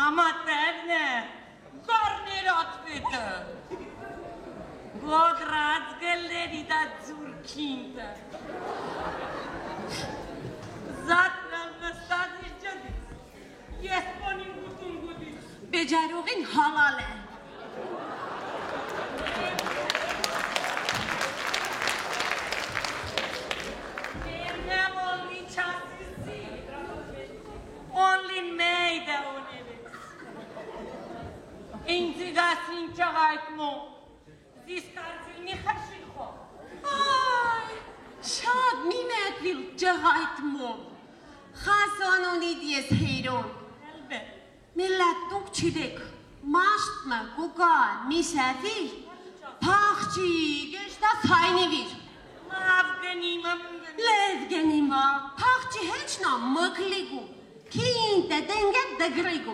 Ama terne, garnirat bitte. Zeri da zurkintă. Zatran văstadis jadis. Jesponim gutun gudis. Bejarogin halale. Vermem only chasisi. Only made only. Intigasin çağaytmo. Ziskartil mi haşiko. Ay, şad mimekvil cahaytmo. Xazanonid yes heyron. Elbet. Millet duk çidek. Maştma kuka misafir. Paxçi geçta saynivir. Lavganima. Levgenima. Paxçi heçna mıkligu. Kinte denget degrigu.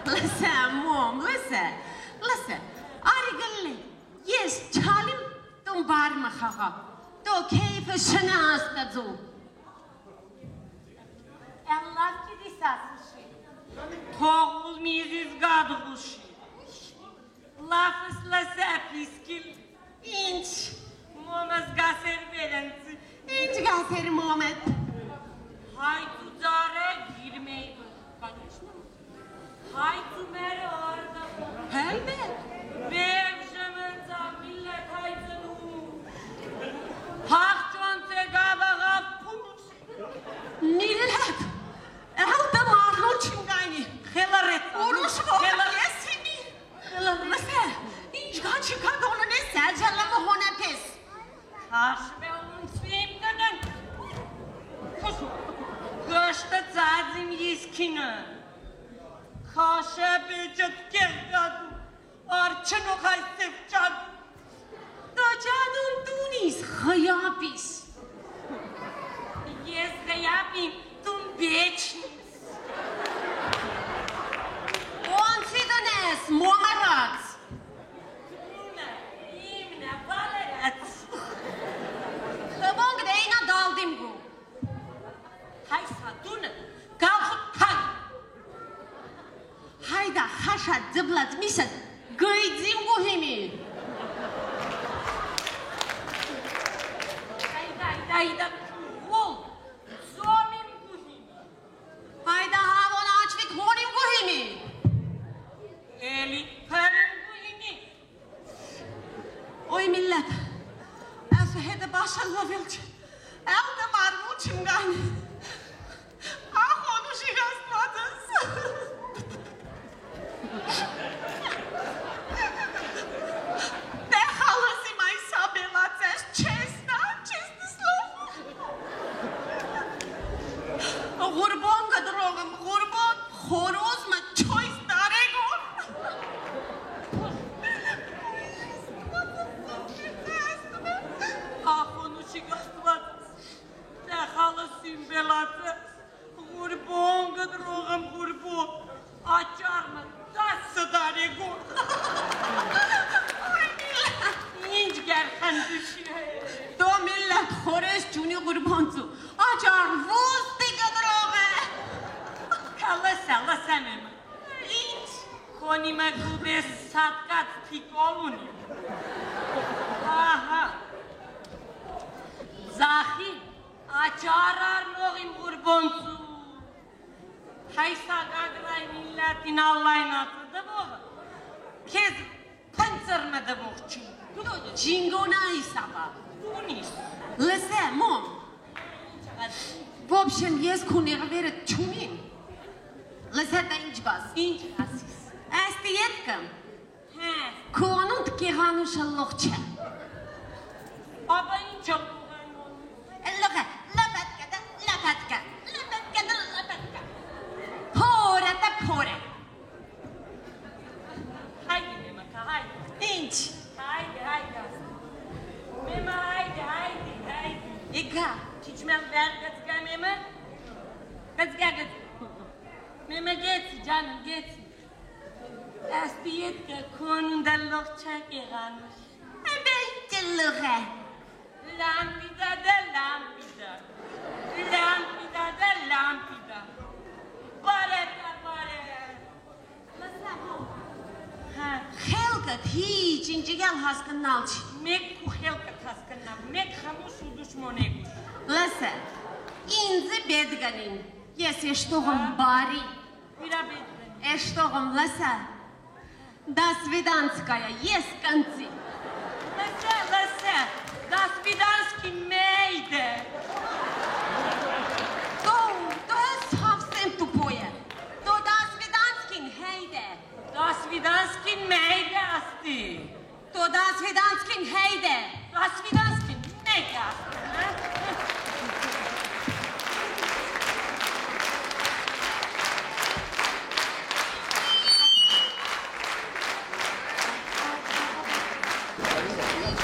Listen, mom, listen. Listen. Arigale. Yes, chalim tum barma khaga. To keyfe şanasta zu. Allah ki disasışı. Toğul miziz gadğuşi. Lafız la sapiskil. İnç. Momaz gaser verensi. İnç gaser Muhammed. Haytu dare girmeyi. Haytu mere orada. Helbe. Bevşemenza millet haytını. Hakçonte gabağa pumuş. Millet. Elda marlon çingani. Helaret. Oruç bu. Yesini. Lese. İnç gaçı kadonu ne sercelle mohone pes. Haşbe onun svimdenen. Göşte zazim yiskine. Haşe becet gelgadu. Arçın o kaysef cadu. Da canun dunis xayabis. Yes gayabim tum bechnis. Onsidanes momarat. Trune, imne, valeret. Xabong deyna daldim gu. Hay satune, kalkıp hay. Hayda xaşa zıblat misad. Gıydzim gu himi. Hayda, vol. Zomim guhim. Hayda havon açvik honim gu himi. Eli perim guhimi. Oy millet. Hede başarıla vilç. Elde marmu çingani. Ah onu şikastladınız. De halası maysa belates çesna slovo. Gurbon gadrogum gurbon. Horoz ma çoyz daregon. Ahonu şikastladı. De halasın belatı. Gurbon gadrogam gurbon. Açar mı? Dası daregon. İnç gerken düşüyor. Do millet xores juni gurbonzu. Acar vusti gadroge. Kalasa mema. İnç. Konima gube satkat pikoluni. Aha. Zahi. Açarar noğim gurbonzu. Haysa gagray milletin Allah'ın atıda bu. Kez pançırmadı bu için. Jingona isaba. Tunis. Lese, mom. В общем, есть кунерверет чунин. Лесе да инчбас. İnç asis. Эсти еткам. He. Куанут кигану шаллохча. Aba inç olduğunu. Эллога, лапатка да, лапатка. Лапатка да, лапатка. Пора да пора. Haydi Mehmet haydi. Инч. Haydi. Mehmet haydi. Ига. Çiçmem ver gıtzga Mehmet. Gıtzga. Mehmet geç canım geç. Astiyet ke konunda lokça keganuş. Бентиллуга. Lampida da lampida. Pare. Лесе, мом. Ha. Խելքդ հիչ ինջիգալ հասկնալ չի։ Մեկ ու խելքը հասկանամ, մեկ համուս ու դուշմոնեգուշ։ Լսը, ինձ բեդգանին, ես եշտողım բարի, Իրա բեդգանին։ եշտողım լսը, դա սվիդանցկայա, ես կնցի։ Լսե, դա սվիդանսկի մեյդը։ То совсем тупое. То да свиданскин хейде. Դա սվիդանսկի մեյդը աստի։ То да свиданскин хейде. Դա սվիդանսկի մեյդը աստի։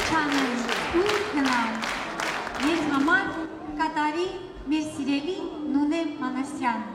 Չանեն, ուր գնամ, ես համար կատարի մեր սիրելի Նունե Մանասյան։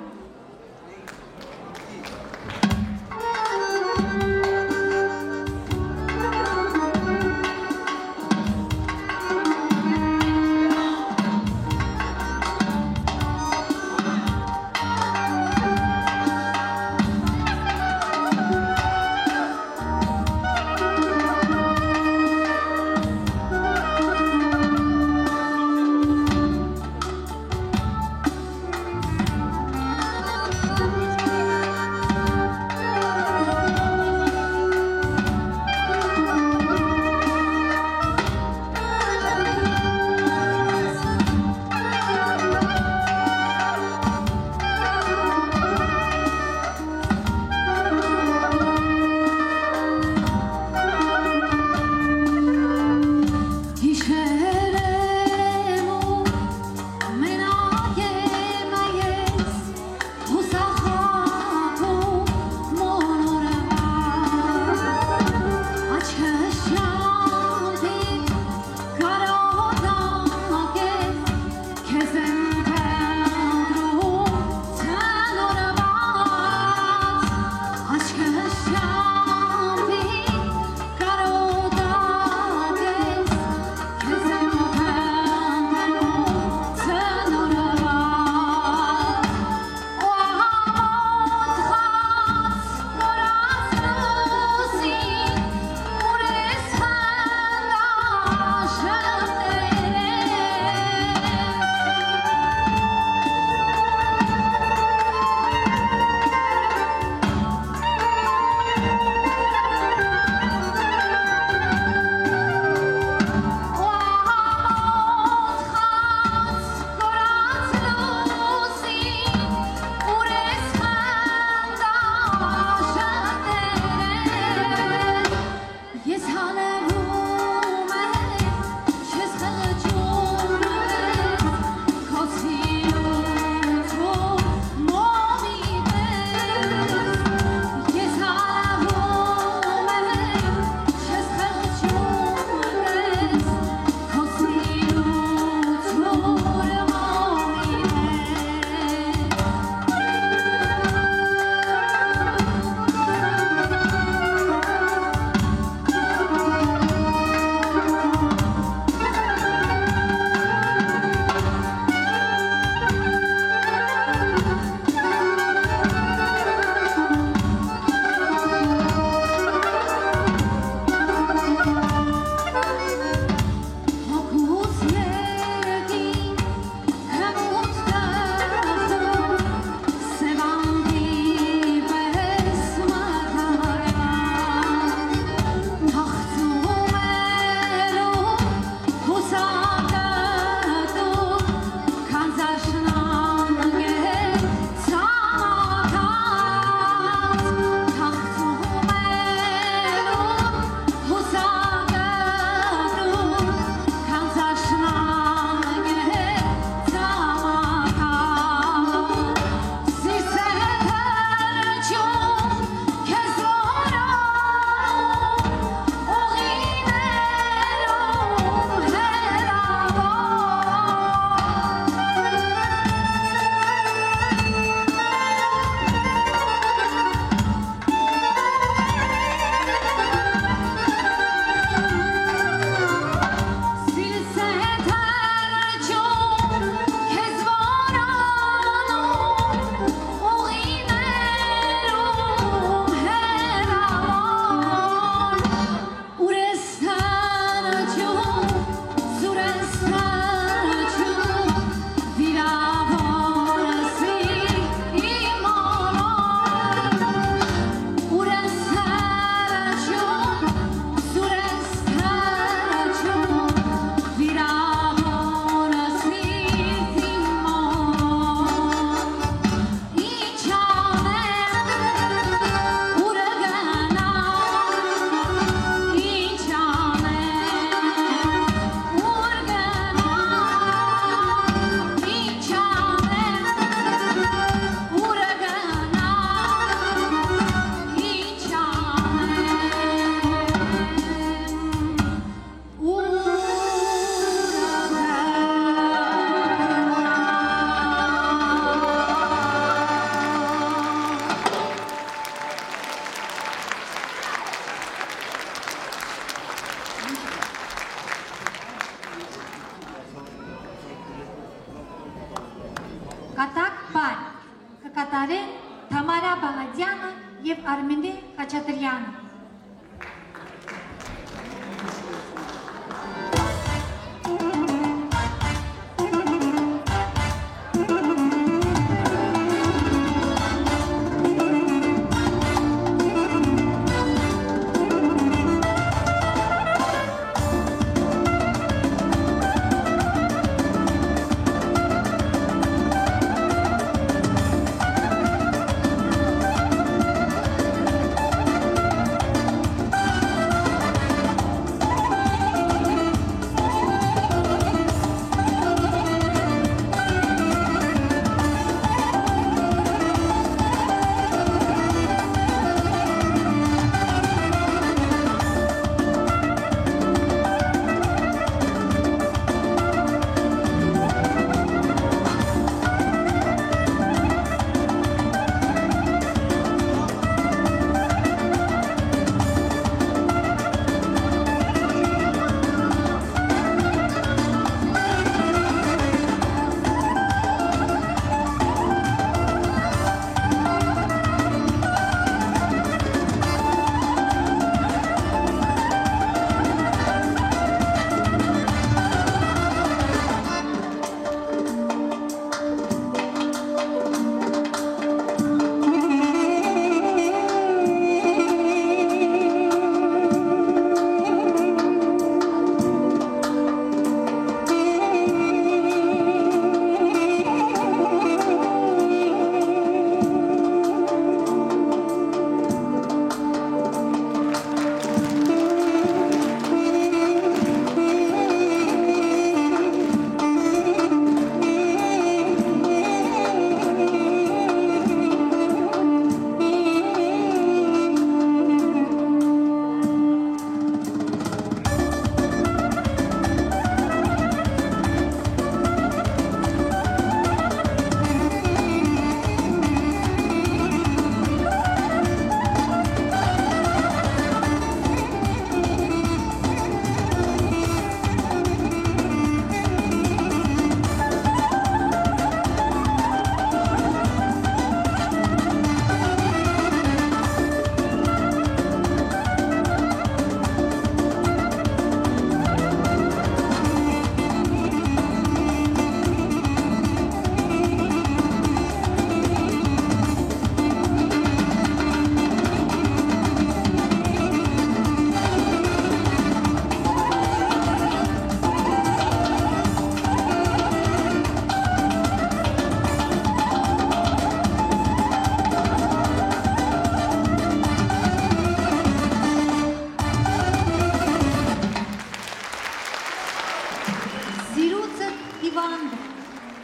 Արմենե Խաչատրյանը։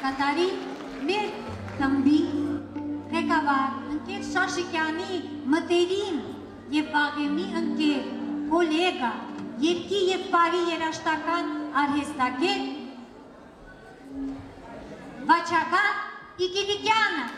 Կատարի մեր խմբի ղեկավար ընկեր Շաշիկյանի մտերիմ և վաղեմի ընկեր, կոլեգա, երգի և բարի երաժշտական արհեստագետ Վաչագան Իգիլիկյանը։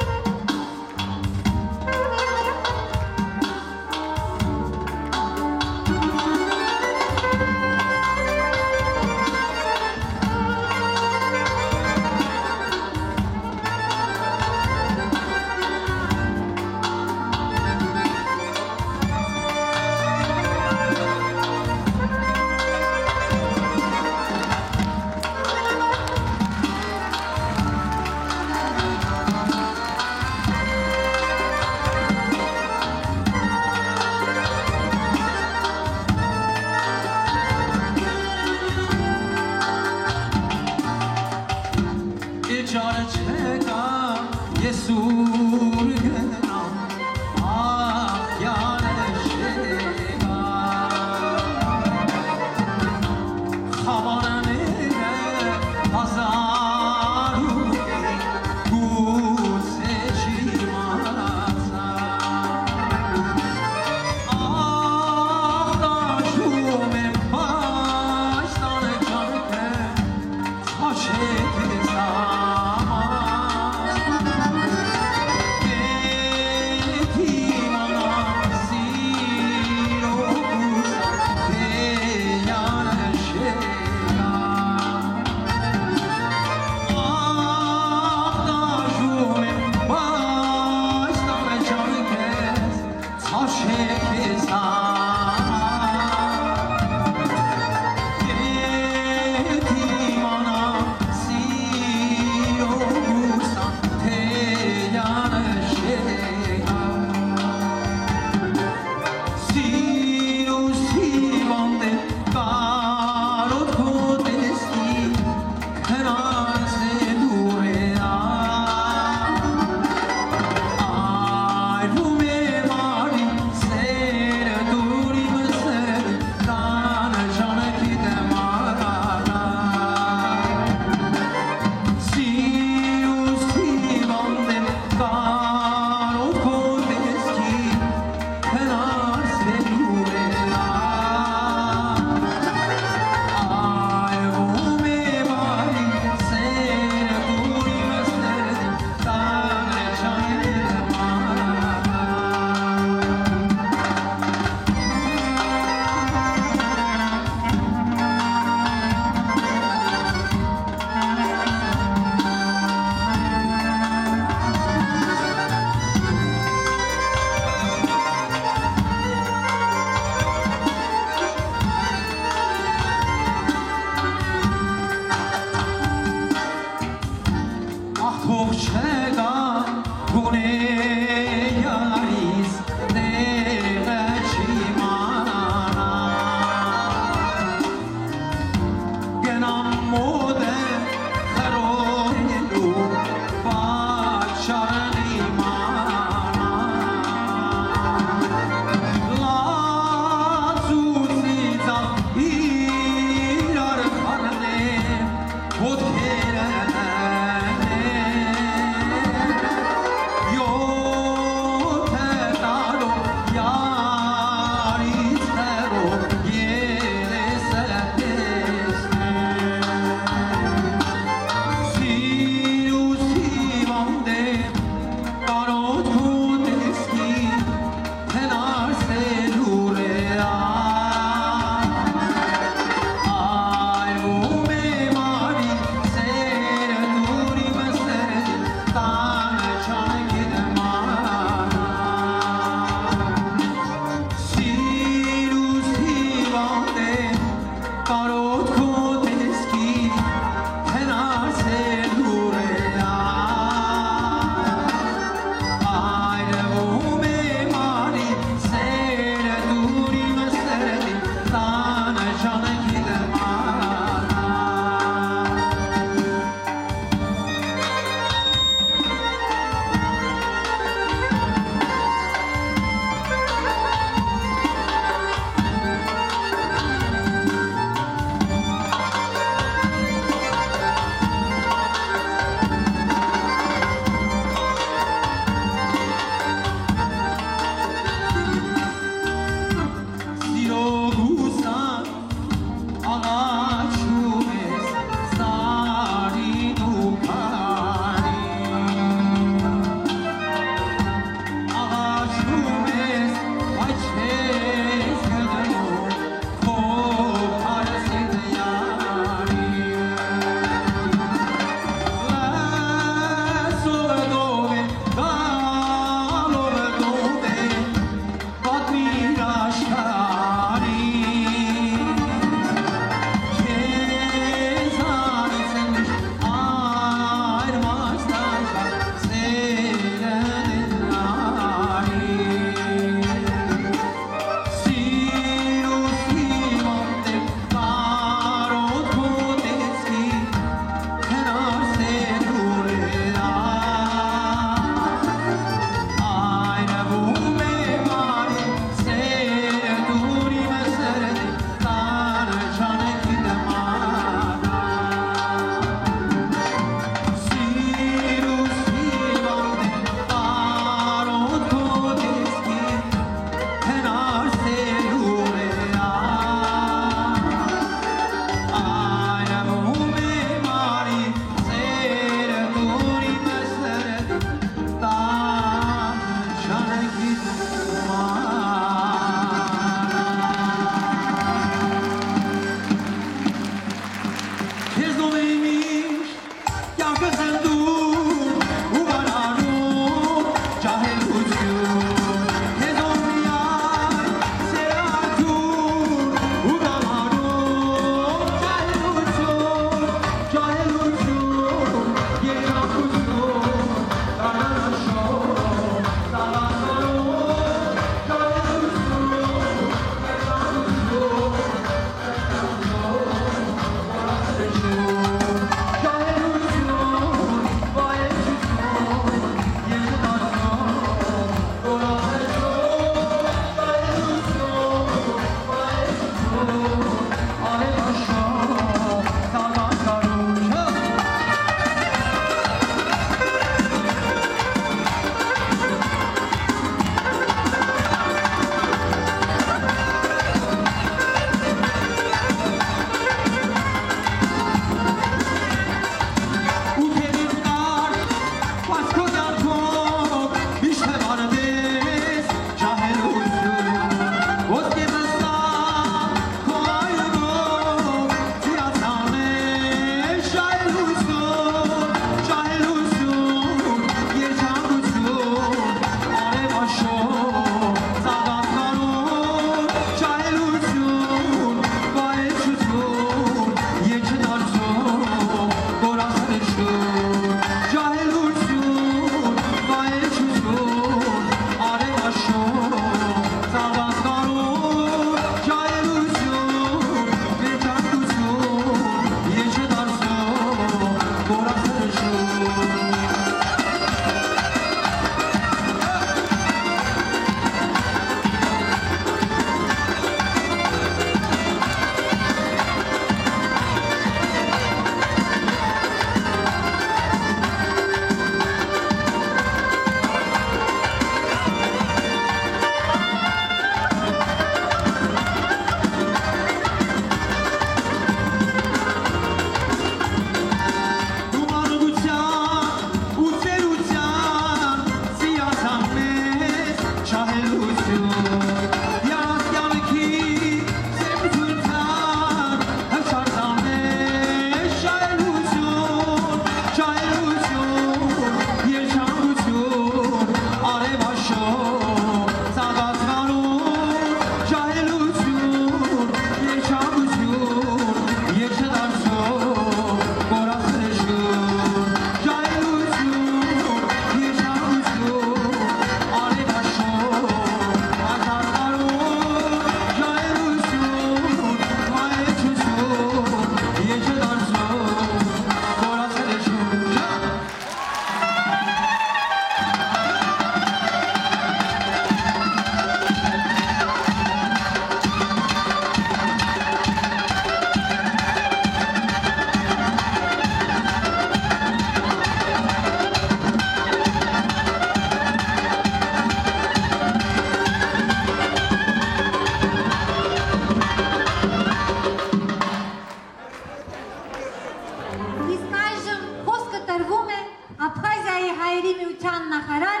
պետության նախարար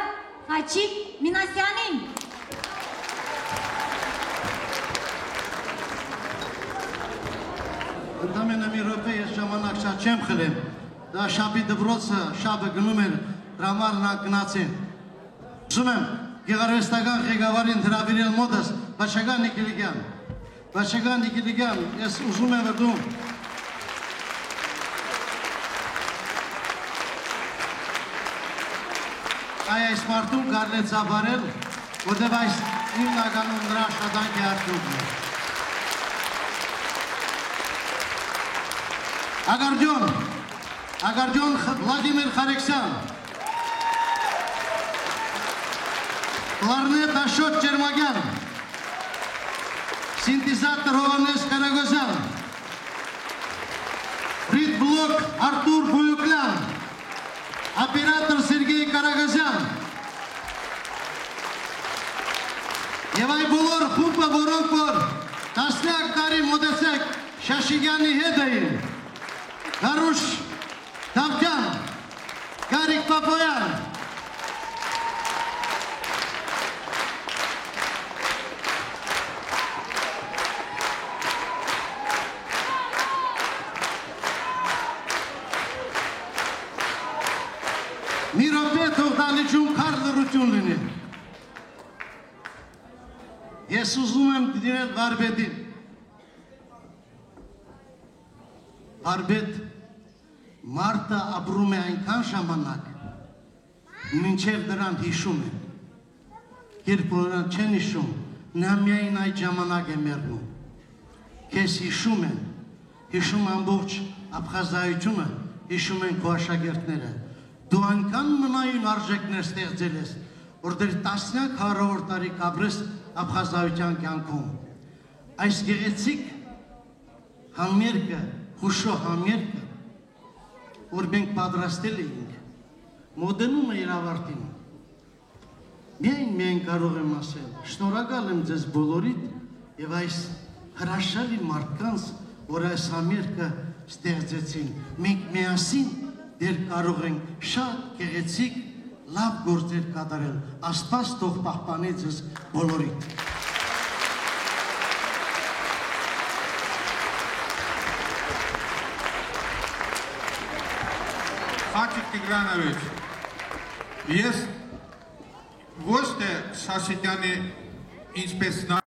Հաչիկ Մինասյանին։ Ընդամենը մի րոպե ես ժամանակ շատ չեմ խլեմ, դա շաբի դպրոցը շաբը գնում էր դրամարն անգնացին։ Ուզում եմ գեղարվեստական ղեկավարին հրավիրել մոտս Վաչագան Նիկիլիկյան։ Վաչագան Նիկիլիկյան, ես ուզում եմ վրդում այս մարդուն կարելի ծավալել, որտեղ այս հիմնականում նրա աշխատանքի արդյունքն է։ Ագարդյոն Վլադիմիր Խարեքսյան, կլարնետ Աշոտ Ջերմագյան, սինտիզատոր Հովհաննես Կարագոզյան, ռիթմբլոկ Արտուր Բոյուկլյան, օպերատոր Սերգեյ Կարագոզյան եւ այ բոլոր խումբը, որոնք որ տասնյակ տարի մոտեցեք Շաշիգյանի հետ էին, Գարուշ Դավթյան, Գարիկ Պապոյան, մի րոպե թող դալիճում քար լռություն լինի։ Ես ուզում եմ դիմել վարպետին։ Վարպետ մարդը ապրում է այնքան ժամանակ, մինչև նրան հիշում են։ Երբ նրան չեն հիշում, նա միայն այդ ժամանակ է մեռնում։ Քեզ հիշում են, հիշում ամբողջ Աբխազայությունը, հիշում են քո աշակերտները։ Դու այնքան մնայուն արժեքներ ստեղծել ես, որ դեր տասնյակ հարյուր տարի կապրես Աբխազայության կյանքում։ Այս գեղեցիկ համերգը, հուշո համերգը, որ մենք պատրաստել էինք, մոտենում է իր ավարտին։ Միայն կարող եմ ասել, շնորհակալ եմ ձեզ բոլորիդ եւ այս հրաշալի մարդկանց, որ այս համերգը ստեղծեցին։ Մենք միասին դեր կարող ենք շատ գեղեցիկ լավ գործեր կատարել։ Աստված թող պահպանի ձեզ բոլորիդ։ Հաչիկ Տիգրանովիչ, ես ոչ թե Շաշիկյանի ինչպես նա